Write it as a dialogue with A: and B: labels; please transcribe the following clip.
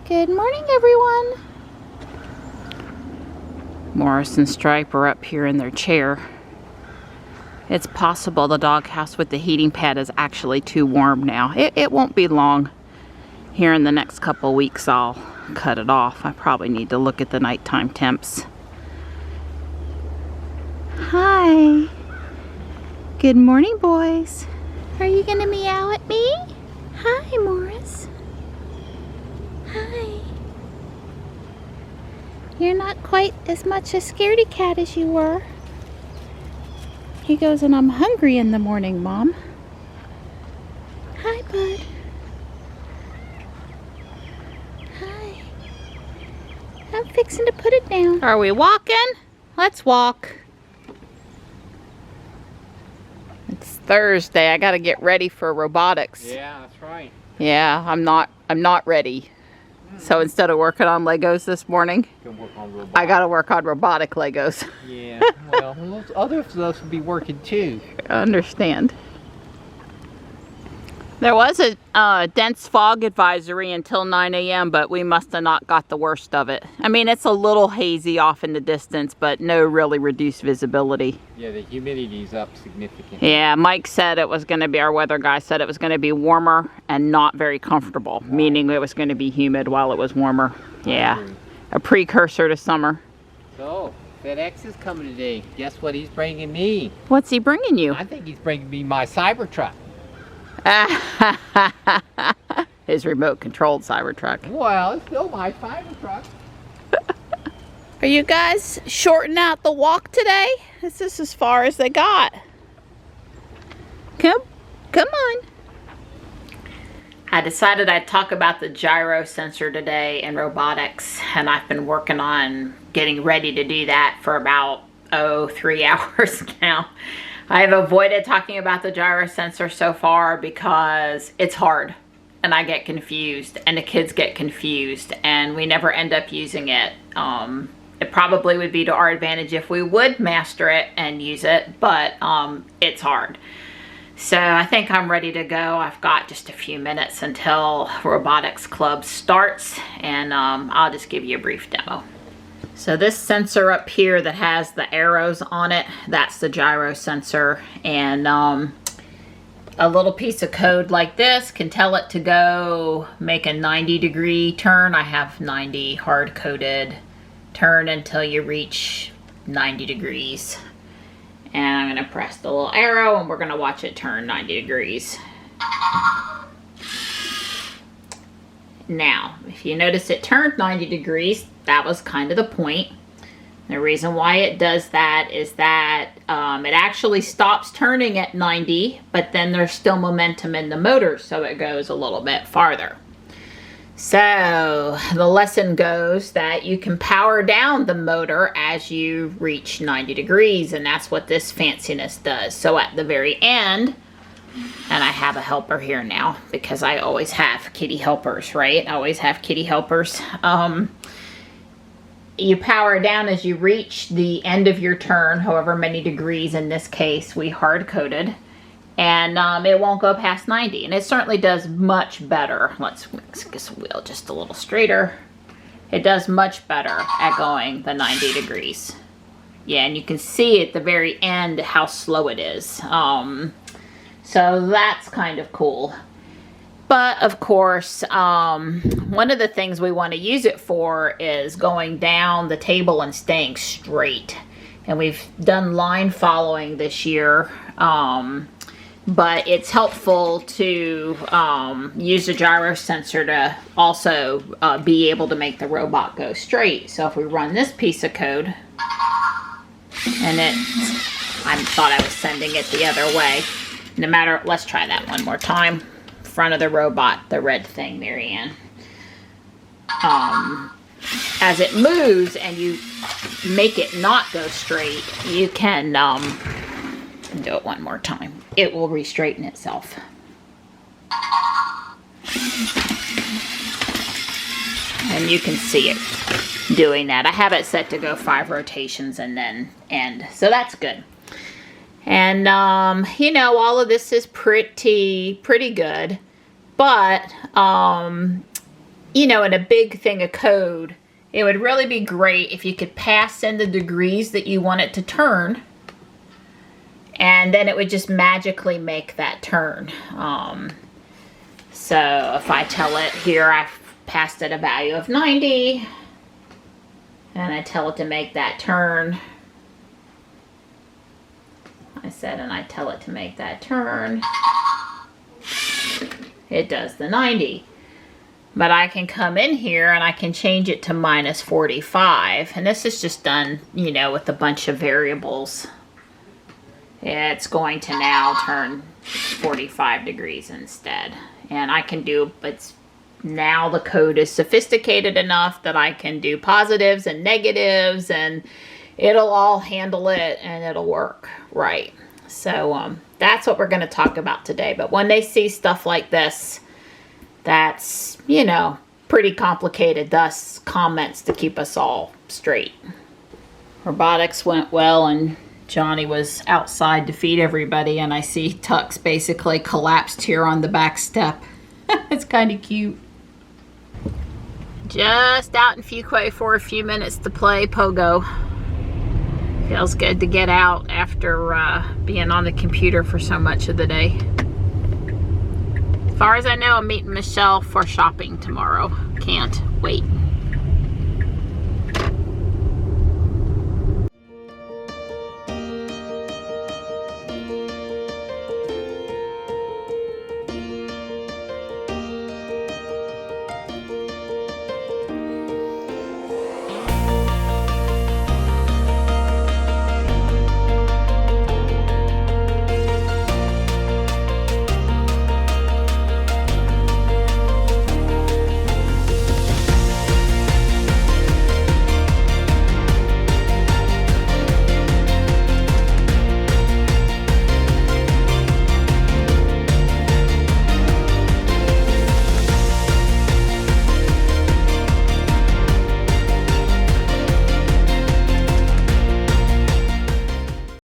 A: Good morning, everyone. Morris and Stripe are up here in their chair. It's possible the doghouse with the heating pad is actually too warm now. It won't be long. Here in the next couple weeks, I'll cut it off. I probably need to look at the nighttime temps. Hi. Good morning, boys. Are you gonna meow at me? Hi, Morris. Hi. You're not quite as much a scaredy cat as you were. He goes, and I'm hungry in the morning, Mom. Hi, bud. Hi. I'm fixing to put it down. Are we walking? Let's walk. It's Thursday. I gotta get ready for robotics.
B: Yeah, that's right.
A: Yeah, I'm not ready. So instead of working on Legos this morning, I gotta work on robotic Legos.
B: Yeah, well, those other stuff will be working too.
A: I understand. There was a dense fog advisory until 9 a.m., but we must have not got the worst of it. I mean, it's a little hazy off in the distance, but no really reduced visibility.
B: Yeah, the humidity's up significantly.
A: Yeah, Mike said it was going to be, our weather guy said it was going to be warmer and not very comfortable, meaning it was going to be humid while it was warmer. Yeah, a precursor to summer.
B: So, FedEx is coming today. Guess what he's bringing me?
A: What's he bringing you?
B: I think he's bringing me my Cybertruck.
A: His remote controlled Cybertruck.
B: Well, it's still my Cybertruck.
A: Are you guys shorting out the walk today? This is as far as they got. Come on. I decided I'd talk about the gyro sensor today in robotics, and I've been working on getting ready to do that for about 3 hours now. I have avoided talking about the gyro sensor so far because it's hard and I get confused and the kids get confused and we never end up using it. It probably would be to our advantage if we would master it and use it, but it's hard. So I think I'm ready to go. I've got just a few minutes until Robotics Club starts, and I'll just give you a brief demo. So this sensor up here that has the arrows on it, that's the gyro sensor, and a little piece of code like this can tell it to go make a 90-degree turn. I have 90 hard-coded. Turn until you reach 90 degrees. And I'm going to press the little arrow and we're going to watch it turn 90 degrees. Now, if you notice it turned 90 degrees, that was kind of the point. The reason why it does that is that it actually stops turning at 90, but then there's still momentum in the motor, so it goes a little bit farther. So the lesson goes that you can power down the motor as you reach 90 degrees, and that's what this fanciness does. So at the very end, and I have a helper here now because I always have kitty helpers, right? I always have kitty helpers. You power down as you reach the end of your turn, however many degrees in this case we hard-coded, and it won't go past 90, and it certainly does much better. Let's get this wheel just a little straighter. It does much better at going the 90 degrees. Yeah, and you can see at the very end how slow it is. So that's kind of cool. But of course, one of the things we want to use it for is going down the table and staying straight. And we've done line following this year. but it's helpful to use the gyro sensor to also be able to make the robot go straight. So if we run this piece of code, and I thought I was sending it the other way. No matter, let's try that one more time. Front of the robot, the red thing, Marianne. As it moves and you make it not go straight, you can do it one more time. It will re-straighten itself. And you can see it doing that. I have it set to go 5 rotations and then end. So that's good. And, you know, all of this is pretty good. But, you know, in a big thing of code, it would really be great if you could pass in the degrees that you want it to turn. And then it would just magically make that turn. So if I tell it here, I've passed it a value of 90. And I tell it to make that turn. And I tell it to make that turn. It does the 90. But I can come in here and I can change it to minus 45. And this is just done, you know, with a bunch of variables. It's going to now turn 45 degrees instead. And I can do, it's now the code is sophisticated enough that I can do positives and negatives and it'll all handle it and it'll work right. So that's what we're going to talk about today. But when they see stuff like this, that's, you know, pretty complicated, thus comments to keep us all straight. Robotics went well and Johnny was outside to feed everybody, and I see Tux basically collapsed here on the back step. It's kind of cute. Just out in Fuquay for a few minutes to play Pogo. Feels good to get out after being on the computer for so much of the day. As far as I know, I'm meeting Michelle for shopping tomorrow. Can't wait.